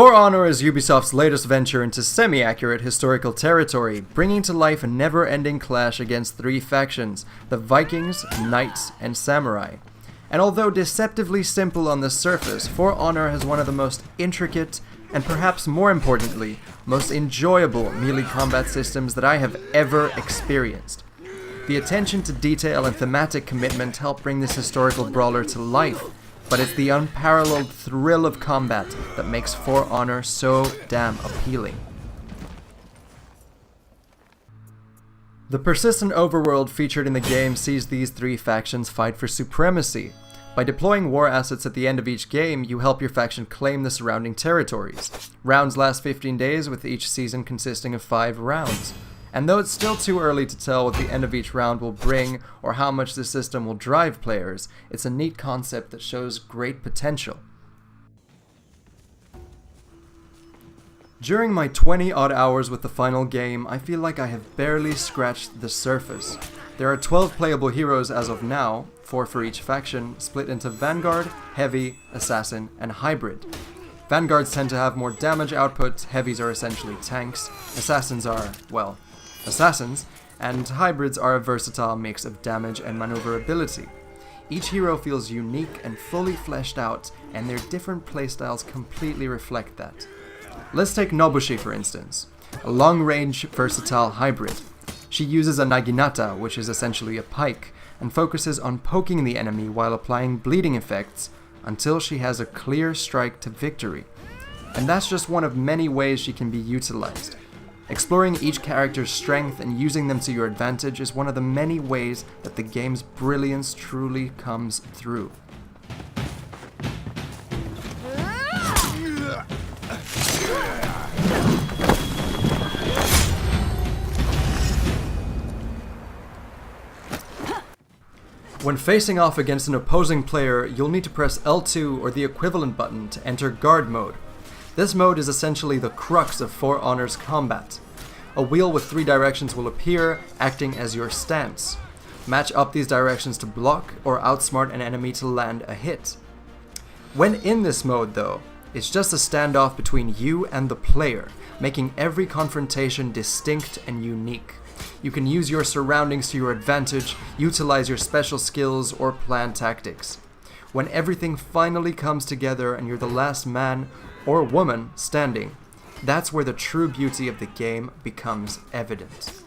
For Honor is Ubisoft's latest venture into semi-accurate historical territory, bringing to life a never-ending clash against three factions, the Vikings, Knights, and Samurai. And although deceptively simple on the surface, For Honor has one of the most intricate, and perhaps more importantly, most enjoyable melee combat systems that I have ever experienced. The attention to detail and thematic commitment help bring this historical brawler to life, but it's the unparalleled thrill of combat that makes For Honor so damn appealing. The persistent overworld featured in the game sees these three factions fight for supremacy. By deploying war assets at the end of each game, you help your faction claim the surrounding territories. Rounds last 15 days, with each season consisting of 5 rounds. And though it's still too early to tell what the end of each round will bring or how much the system will drive players, it's a neat concept that shows great potential. During my 20-odd hours with the final game, I feel like I have barely scratched the surface. There are 12 playable heroes as of now, 4 for each faction, split into Vanguard, Heavy, Assassin, and Hybrid. Vanguards tend to have more damage output, Heavies are essentially tanks, Assassins are, well, assassins, and Hybrids are a versatile mix of damage and maneuverability. Each hero feels unique and fully fleshed out, and their different playstyles completely reflect that. Let's take Nobushi for instance, a long-range, versatile hybrid. She uses a naginata, which is essentially a pike, and focuses on poking the enemy while applying bleeding effects until she has a clear strike to victory. And that's just one of many ways she can be utilized. Exploring each character's strength and using them to your advantage is one of the many ways that the game's brilliance truly comes through. When facing off against an opposing player, you'll need to press L2 or the equivalent button to enter guard mode. This mode is essentially the crux of For Honor's combat. A wheel with 3 directions will appear, acting as your stance. Match up these directions to block or outsmart an enemy to land a hit. When in this mode though, it's just a standoff between you and the player, making every confrontation distinct and unique. You can use your surroundings to your advantage, utilize your special skills, or plan tactics. When everything finally comes together and you're the last man or woman standing, that's where the true beauty of the game becomes evident.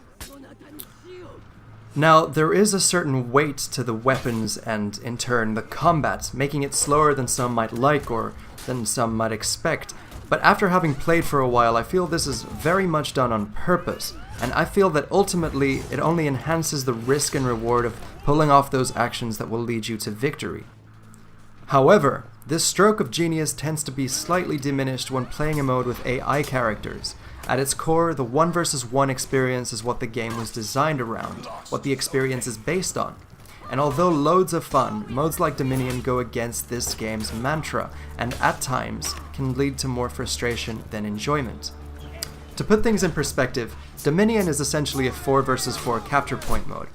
Now, there is a certain weight to the weapons and, in turn, the combat, making it slower than some might like or than some might expect. But after having played for a while, I feel this is very much done on purpose, and I feel that ultimately it only enhances the risk and reward of pulling off those actions that will lead you to victory. However, this stroke of genius tends to be slightly diminished when playing a mode with AI characters. At its core, the 1 versus 1 experience is what the game was designed around, what the experience is based on. And although loads of fun, modes like Dominion go against this game's mantra, and at times can lead to more frustration than enjoyment. To put things in perspective, Dominion is essentially a 4 versus 4 capture point mode.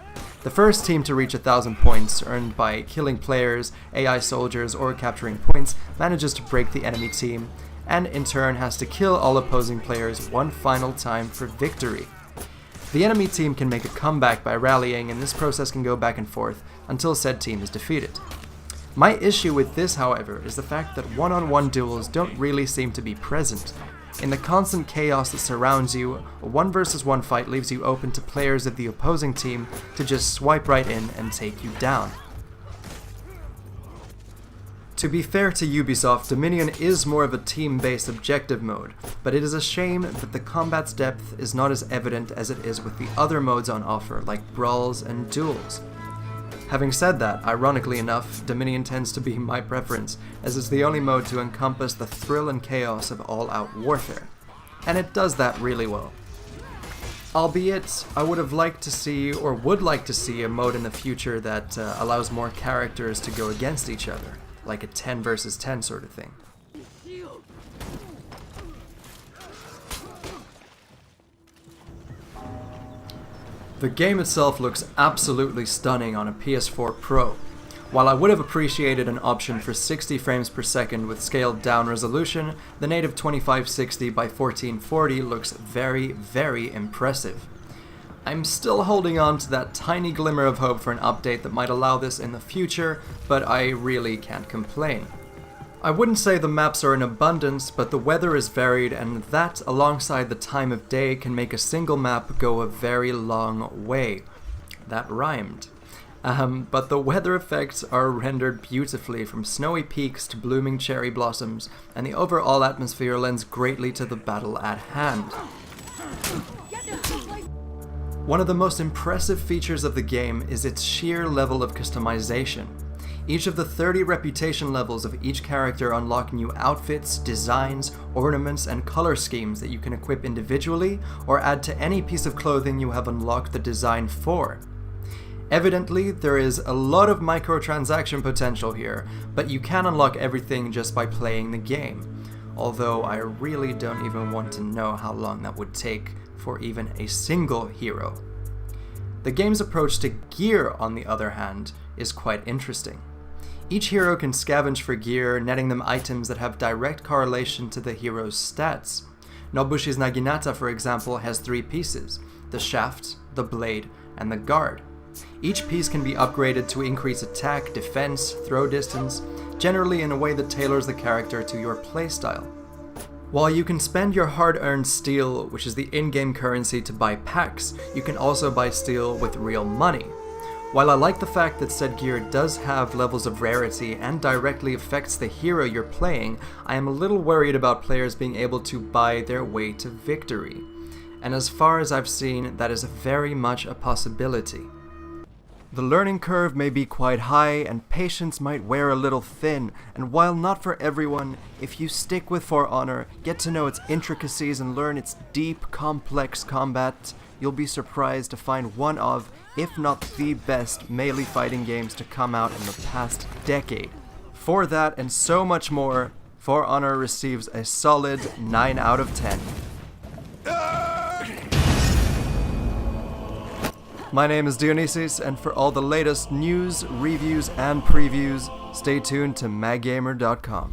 The first team to reach 1,000 points, earned by killing players, AI soldiers, or capturing points, manages to break the enemy team, and in turn has to kill all opposing players one final time for victory. The enemy team can make a comeback by rallying, and this process can go back and forth until said team is defeated. My issue with this, however, is the fact that one-on-one duels don't really seem to be present. In the constant chaos that surrounds you, a 1 versus 1 fight leaves you open to players of the opposing team to just swipe right in and take you down. To be fair to Ubisoft, Dominion is more of a team-based objective mode, but it is a shame that the combat's depth is not as evident as it is with the other modes on offer, like brawls and duels. Having said that, ironically enough, Dominion tends to be my preference, as it's the only mode to encompass the thrill and chaos of all-out warfare. And it does that really well. Albeit, I would have liked to see, or would like to see, a mode in the future that allows more characters to go against each other, like a 10 versus 10 sort of thing. The game itself looks absolutely stunning on a PS4 Pro. While I would have appreciated an option for 60 frames per second with scaled down resolution, the native 2560 by 1440 looks very, very impressive. I'm still holding on to that tiny glimmer of hope for an update that might allow this in the future, but I really can't complain. I wouldn't say the maps are in abundance, but the weather is varied, and that, alongside the time of day, can make a single map go a very long way. That rhymed. But the weather effects are rendered beautifully, from snowy peaks to blooming cherry blossoms, and the overall atmosphere lends greatly to the battle at hand. One of the most impressive features of the game is its sheer level of customization. Each of the 30 reputation levels of each character unlock new outfits, designs, ornaments, and color schemes that you can equip individually or add to any piece of clothing you have unlocked the design for. Evidently, there is a lot of microtransaction potential here, but you can unlock everything just by playing the game, although I really don't even want to know how long that would take for even a single hero. The game's approach to gear, on the other hand, is quite interesting. Each hero can scavenge for gear, netting them items that have direct correlation to the hero's stats. Nobushi's Naginata, for example, has 3 pieces: the shaft, the blade, and the guard. Each piece can be upgraded to increase attack, defense, throw distance, generally in a way that tailors the character to your playstyle. While you can spend your hard-earned steel, which is the in-game currency, to buy packs, you can also buy steel with real money. While I like the fact that said gear does have levels of rarity and directly affects the hero you're playing, I am a little worried about players being able to buy their way to victory. And as far as I've seen, that is very much a possibility. The learning curve may be quite high, and patience might wear a little thin, and while not for everyone, if you stick with For Honor, get to know its intricacies and learn its deep, complex combat, you'll be surprised to find one of, if not the best, melee fighting games to come out in the past decade. For that and so much more, For Honor receives a solid 9 out of 10. My name is Dionysis, and for all the latest news, reviews, and previews, stay tuned to maggamer.com.